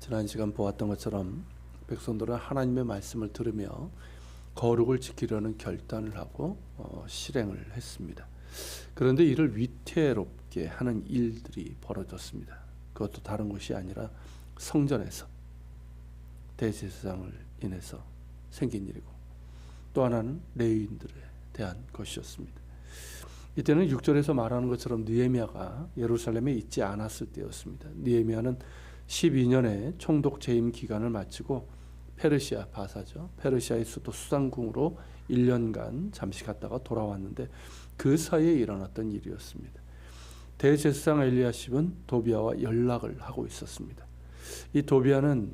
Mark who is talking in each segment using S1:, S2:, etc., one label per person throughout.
S1: 지난 시간 보았던 것처럼 백성들은 하나님의 말씀을 들으며 거룩을 지키려는 결단을 하고 실행을 했습니다. 그런데 이를 위태롭게 하는 일들이 벌어졌습니다. 그것도 다른 것이 아니라 성전에서 대제사장을 인해서 생긴 일이고, 또 하나는 레위인들에 대한 것이었습니다. 이때는 6절에서 말하는 것처럼 느헤미야가 예루살렘에 있지 않았을 때였습니다. 느헤미야는 12년의 총독 재임 기간을 마치고 페르시아 바사죠. 페르시아의 수도 수상궁으로 1년간 잠시 갔다가 돌아왔는데 그 사이에 일어났던 일이었습니다. 대제사장 엘리야십은 도비아와 연락을 하고 있었습니다. 이 도비아는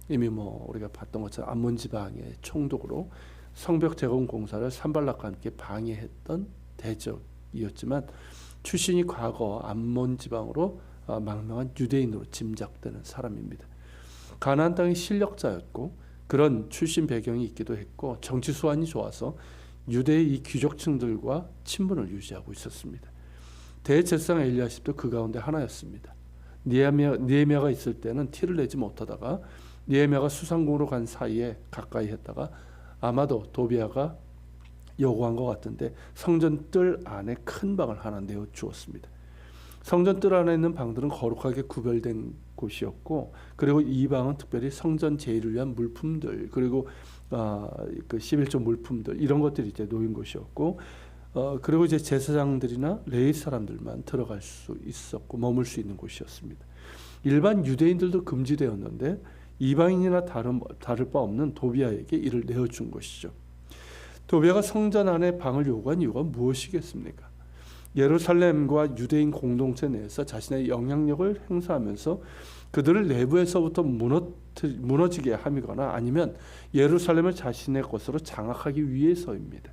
S1: 이미 우리가 봤던 것처럼 암몬 지방의 총독으로 성벽 재건 공사를 산발락과 함께 방해했던 대적이었지만 출신이 과거 암몬 지방으로 망명한 유대인으로 짐작되는 사람입니다. 가나안 땅의 실력자였고 그런 출신 배경이 있기도 했고 정치 수완이 좋아서 유대의 이 귀족층들과 친분을 유지하고 있었습니다. 대제사장 엘리야십도 그 가운데 하나였습니다. 느헤미야가 있을 때는 티를 내지 못하다가 느헤미야가 수상궁으로 간 사이에 가까이 했다가 아마도 도비아가 요구한 것 같은데 성전 뜰 안에 큰 방을 하나 내어 주었습니다. 성전 뜰 안에 있는 방들은 거룩하게 구별된 곳이었고, 그리고 이 방은 특별히 성전 제의를 위한 물품들, 그리고 그 11조 물품들 이런 것들이 이제 놓인 곳이었고, 그리고 이제 제사장들이나 레위 사람들만 들어갈 수 있었고 머물 수 있는 곳이었습니다. 일반 유대인들도 금지되었는데 이방인이나 다를 바 없는 도비아에게 이를 내어준 것이죠. 도비아가 성전 안에 방을 요구한 이유가 무엇이겠습니까? 예루살렘과 유대인 공동체 내에서 자신의 영향력을 행사하면서 그들을 내부에서부터 무너지게 함이거나 아니면 예루살렘을 자신의 것으로 장악하기 위해서입니다.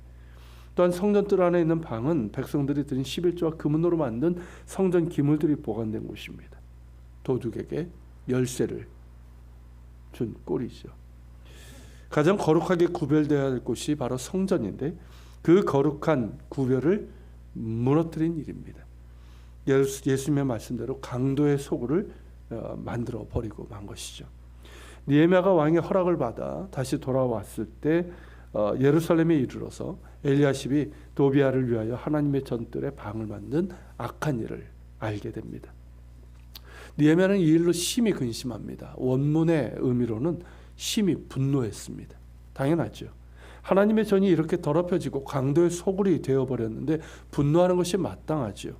S1: 또한 성전 뜰 안에 있는 방은 백성들이 드린 11조와 금은으로 만든 성전 기물들이 보관된 곳입니다. 도둑에게 열쇠를 준 꼴이죠. 가장 거룩하게 구별되어야 할 곳이 바로 성전인데 그 거룩한 구별을 무너뜨린 일입니다. 예수님의 말씀대로 강도의 소굴을 만들어 버리고 만 것이죠. 느헤미야가 왕의 허락을 받아 다시 돌아왔을 때 예루살렘에 이르러서 엘리야십이 도비아를 위하여 하나님의 전뜰에 방을 만든 악한 일을 알게 됩니다. 느헤미야는 이 일로 심히 근심합니다. 원문의 의미로는 심히 분노했습니다. 당연하죠. 하나님의 전이 이렇게 더럽혀지고 강도의 소굴이 되어버렸는데 분노하는 것이 마땅하죠.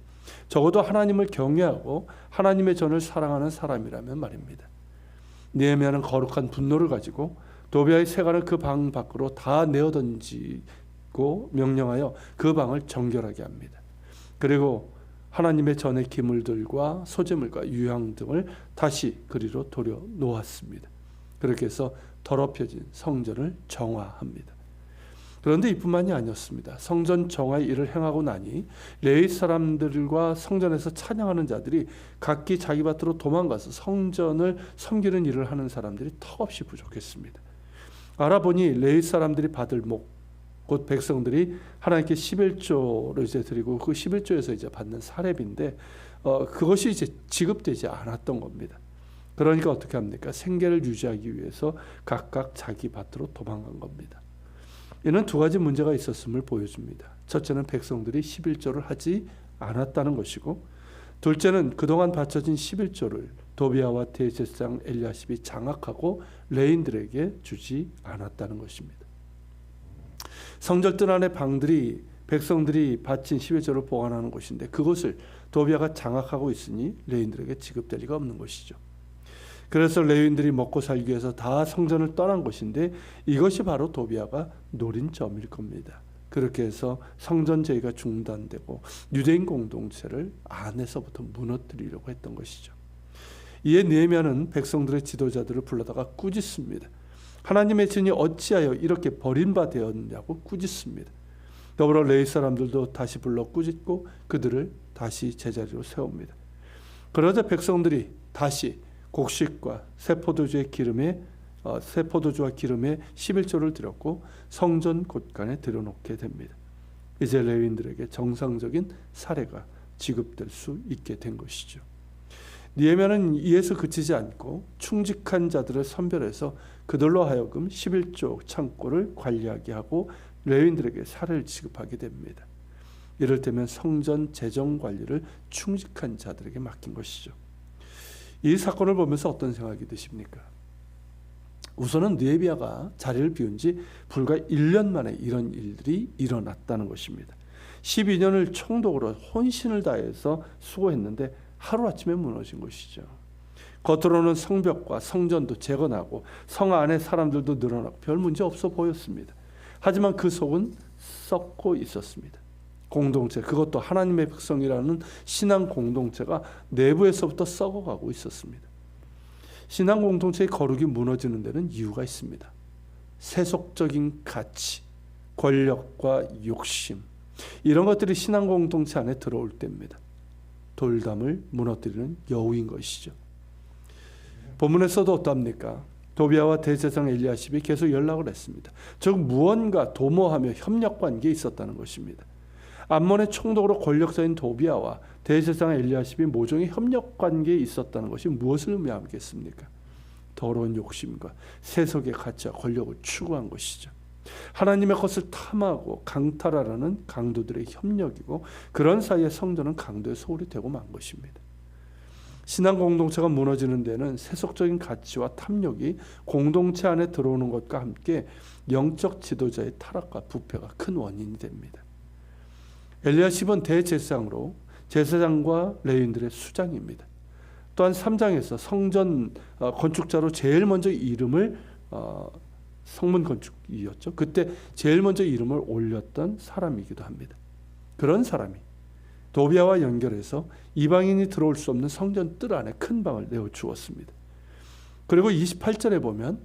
S1: 적어도 하나님을 경외하고 하나님의 전을 사랑하는 사람이라면 말입니다. 느헤미야는 거룩한 분노를 가지고 도비아의 세간을 그 방 밖으로 다 내어던지고 명령하여 그 방을 정결하게 합니다. 그리고 하나님의 전의 기물들과 소재물과 유향 등을 다시 그리로 도려 놓았습니다. 그렇게 해서 더럽혀진 성전을 정화합니다. 그런데 이뿐만이 아니었습니다. 성전 정화의 일을 행하고 나니 레위 사람들과 성전에서 찬양하는 자들이 각기 자기 밭으로 도망가서 성전을 섬기는 일을 하는 사람들이 턱없이 부족했습니다. 알아보니 레위 사람들이 받을 목, 곧 백성들이 하나님께 11조를 이제 드리고 그 11조에서 이제 받는 사렙인데 그것이 이제 지급되지 않았던 겁니다. 그러니까 어떻게 합니까? 생계를 유지하기 위해서 각각 자기 밭으로 도망간 겁니다. 이는 두 가지 문제가 있었음을 보여줍니다. 첫째는 백성들이 11조를 하지 않았다는 것이고, 둘째는 그동안 바쳐진 11조를 도비아와 대제사장 엘리야십이 장악하고 레인들에게 주지 않았다는 것입니다. 성전 뜰 안의 방들이 백성들이 바친 11조를 보관하는 곳인데 그것을 도비아가 장악하고 있으니 레인들에게 지급될 리가 없는 것이죠. 그래서 레위인들이 먹고 살기 위해서 다 성전을 떠난 것인데 이것이 바로 도비아가 노린 점일 겁니다. 그렇게 해서 성전 제의가 중단되고 유대인 공동체를 안에서부터 무너뜨리려고 했던 것이죠. 이에 느헤미야는 백성들의 지도자들을 불러다가 꾸짖습니다. 하나님의 전이 어찌하여 이렇게 버림바 되었냐고 꾸짖습니다. 더불어 레위 사람들도 다시 불러 꾸짖고 그들을 다시 제자리로 세웁니다. 그러자 백성들이 다시 곡식과 새 포도주와 기름에 11조를 드렸고 성전 곳간에 들여놓게 됩니다. 이제 레위인들에게 정상적인 사례가 지급될 수 있게 된 것이죠. 느헤미야는 이에서 그치지 않고 충직한 자들을 선별해서 그들로 하여금 11조 창고를 관리하게 하고 레위인들에게 사례를 지급하게 됩니다. 이를테면 성전 재정 관리를 충직한 자들에게 맡긴 것이죠. 이 사건을 보면서 어떤 생각이 드십니까? 우선은 느헤미야가 자리를 비운 지 불과 1년 만에 이런 일들이 일어났다는 것입니다. 12년을 총독으로 혼신을 다해서 수고했는데 하루아침에 무너진 것이죠. 겉으로는 성벽과 성전도 재건하고 성 안에 사람들도 늘어나고 별 문제 없어 보였습니다. 하지만 그 속은 썩고 있었습니다. 공동체, 그것도 하나님의 백성이라는 신앙 공동체가 내부에서부터 썩어가고 있었습니다. 신앙 공동체의 거룩이 무너지는 데는 이유가 있습니다. 세속적인 가치, 권력과 욕심, 이런 것들이 신앙 공동체 안에 들어올 때입니다. 돌담을 무너뜨리는 여우인 것이죠. 본문에서도 어떻습니까? 도비야와 대제사장 엘리야십이 계속 연락을 했습니다. 즉 무언가 도모하며 협력관계에 있었다는 것입니다. 암몬의 총독으로 권력자인 도비야와 대제사장 엘리야십이 모종의 협력관계에 있었다는 것이 무엇을 의미하겠습니까? 더러운 욕심과 세속의 가치와 권력을 추구한 것이죠. 하나님의 것을 탐하고 강탈하라는 강도들의 협력이고, 그런 사이에 성전은 강도의 소울이 되고 만 것입니다. 신앙 공동체가 무너지는 데는 세속적인 가치와 탐욕이 공동체 안에 들어오는 것과 함께 영적 지도자의 타락과 부패가 큰 원인이 됩니다. 엘리야십은 대제사장으로 제사장과 레위인들의 수장입니다. 또한 3장에서 성전 건축자로 제일 먼저 이름을 성문 건축이었죠. 그때 제일 먼저 이름을 올렸던 사람이기도 합니다. 그런 사람이 도비야와 연결해서 이방인이 들어올 수 없는 성전 뜰 안에 큰 방을 내어주었습니다. 그리고 28절에 보면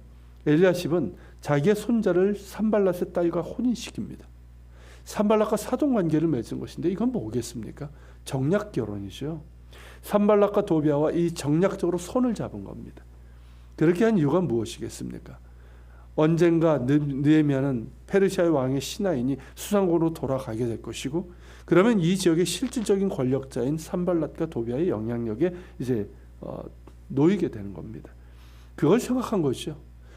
S1: 엘리야십은 자기의 손자를 산발랏의 딸과 혼인시킵니다. 산발랏과 사돈관계를 맺은 것인데 이건 뭐겠습니까? 정략 결혼이죠. 산발랏과 도비야와 이 정략적으로 손을 잡은 겁니다. 그렇게 한 이유가 무엇이겠습니까? 언젠가 느헤미야는 페르시아의 왕의 신하이니 수상국으로 돌아가게 될 것이고, 그러면 이 지역의 실질적인 권력자인 산발랏과 도비야의 영향력에 이제 놓이게 되는 겁니다. 그걸 생각한 것이죠.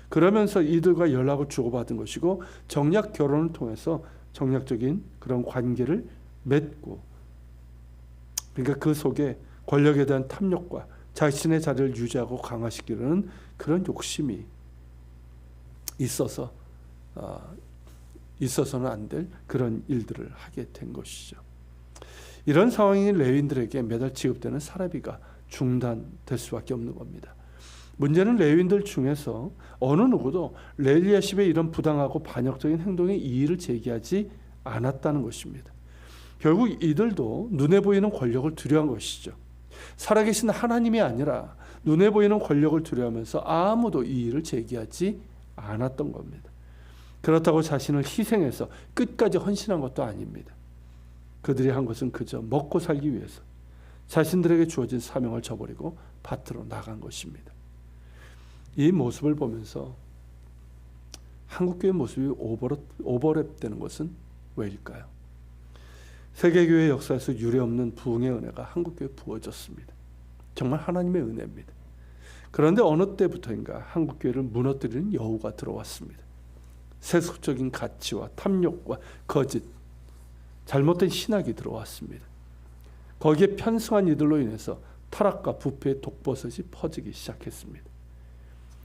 S1: 그러면서 이들과 연락을 주고받은 것이고, 정략 결혼을 통해서 정략적인 그런 관계를 맺고, 그러니까 그 속에 권력에 대한 탐욕과 자신의 자리를 유지하고 강화시키려는 그런 욕심이 있어서는 안 될 그런 일들을 하게 된 것이죠. 이런 상황이 레위인들에게 매달 지급되는 사례비가 중단될 수밖에 없는 겁니다. 문제는 레위인들 중에서 어느 누구도 엘리야십의 이런 부당하고 반역적인 행동에 이의를 제기하지 않았다는 것입니다. 결국 이들도 눈에 보이는 권력을 두려워한 것이죠. 살아계신 하나님이 아니라 눈에 보이는 권력을 두려워하면서 아무도 이의를 제기하지 않았던 겁니다. 그렇다고 자신을 희생해서 끝까지 헌신한 것도 아닙니다. 그들이 한 것은 그저 먹고 살기 위해서 자신들에게 주어진 사명을 저버리고 밭으로 나간 것입니다. 이 모습을 보면서 한국교회 모습이 오버랩되는 것은 왜일까요? 세계교회 역사에서 유례없는 부흥의 은혜가 한국교회에 부어졌습니다. 정말 하나님의 은혜입니다. 그런데 어느 때부터인가 한국교회를 무너뜨리는 여우가 들어왔습니다. 세속적인 가치와 탐욕과 거짓, 잘못된 신학이 들어왔습니다. 거기에 편승한 이들로 인해서 타락과 부패의 독버섯이 퍼지기 시작했습니다.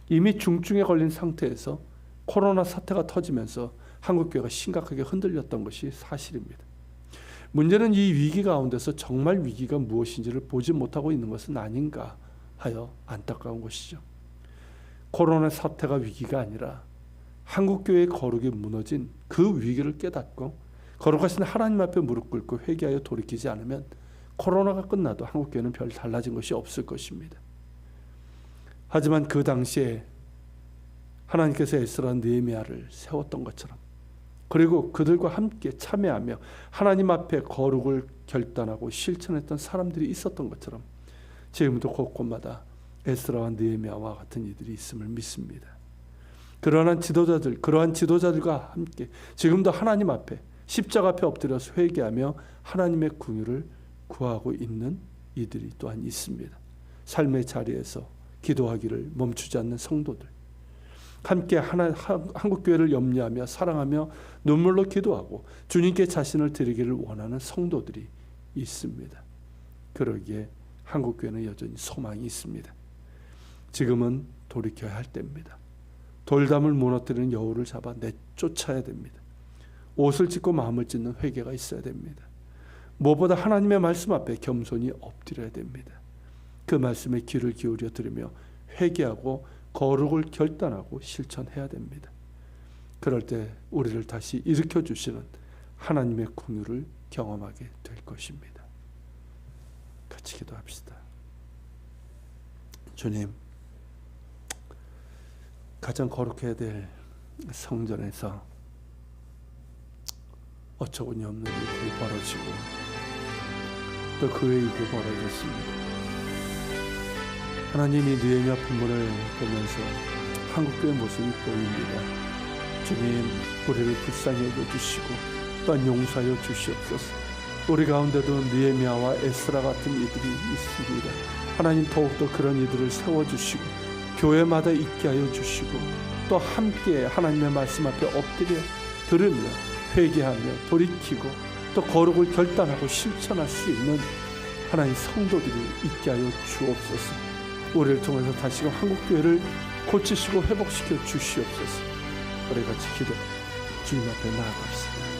S1: 이미 중증에 걸린 상태에서 코로나 사태가 터지면서 한국교회가 심각하게 흔들렸던 것이 사실입니다. 문제는 이 위기 가운데서 정말 위기가 무엇인지를 보지 못하고 있는 것은 아닌가 하여 안타까운 것이죠. 코로나 사태가 위기가 아니라 한국교회의 거룩이 무너진 그 위기를 깨닫고 거룩하신 하나님 앞에 무릎 꿇고 회개하여 돌이키지 않으면 코로나가 끝나도 한국교회는 별 달라진 것이 없을 것입니다. 하지만 그 당시에 하나님께서 에스라 느헤미야를 세웠던 것처럼, 그리고 그들과 함께 참여하며 하나님 앞에 거룩을 결단하고 실천했던 사람들이 있었던 것처럼 지금도 곳곳마다 에스라와 느헤미야와 같은 이들이 있음을 믿습니다. 그러한 지도자들과 함께 지금도 하나님 앞에 십자가 앞에 엎드려서 회개하며 하나님의 긍휼을 구하고 있는 이들이 또한 있습니다. 삶의 자리에서 기도하기를 멈추지 않는 성도들, 함께 한국교회를 염려하며 사랑하며 눈물로 기도하고 주님께 자신을 드리기를 원하는 성도들이 있습니다. 그러기에 한국교회는 여전히 소망이 있습니다. 지금은 돌이켜야 할 때입니다. 돌담을 무너뜨리는 여우를 잡아 내쫓아야 됩니다. 옷을 찢고 마음을 찢는 회개가 있어야 됩니다. 무엇보다 하나님의 말씀 앞에 겸손히 엎드려야 됩니다. 그 말씀에 귀를 기울여 들으며 회개하고 거룩을 결단하고 실천해야 됩니다. 그럴 때 우리를 다시 일으켜 주시는 하나님의 긍휼을 경험하게 될 것입니다. 같이 기도합시다. 주님, 가장 거룩해야 될 성전에서 어처구니 없는 일들이 벌어지고 또 그 외의 일도 벌어졌습니다. 하나님이 느헤미야 본문을 보면서 한국교회 모습이 보입니다. 주님, 우리를 불쌍히 여겨주시고 또한 용서하여 주시옵소서. 우리 가운데도 느헤미야와 에스라 같은 이들이 있습니다. 하나님, 더욱더 그런 이들을 세워주시고 교회마다 있게 하여 주시고 또 함께 하나님의 말씀 앞에 엎드려 들으며 회개하며 돌이키고 또 거룩을 결단하고 실천할 수 있는 하나님 성도들이 있게 하여 주옵소서. 우리를 통해서 다시금 한국교회를 고치시고 회복시켜 주시옵소서. 우리 같이 기도 주님 앞에 나아갑시다.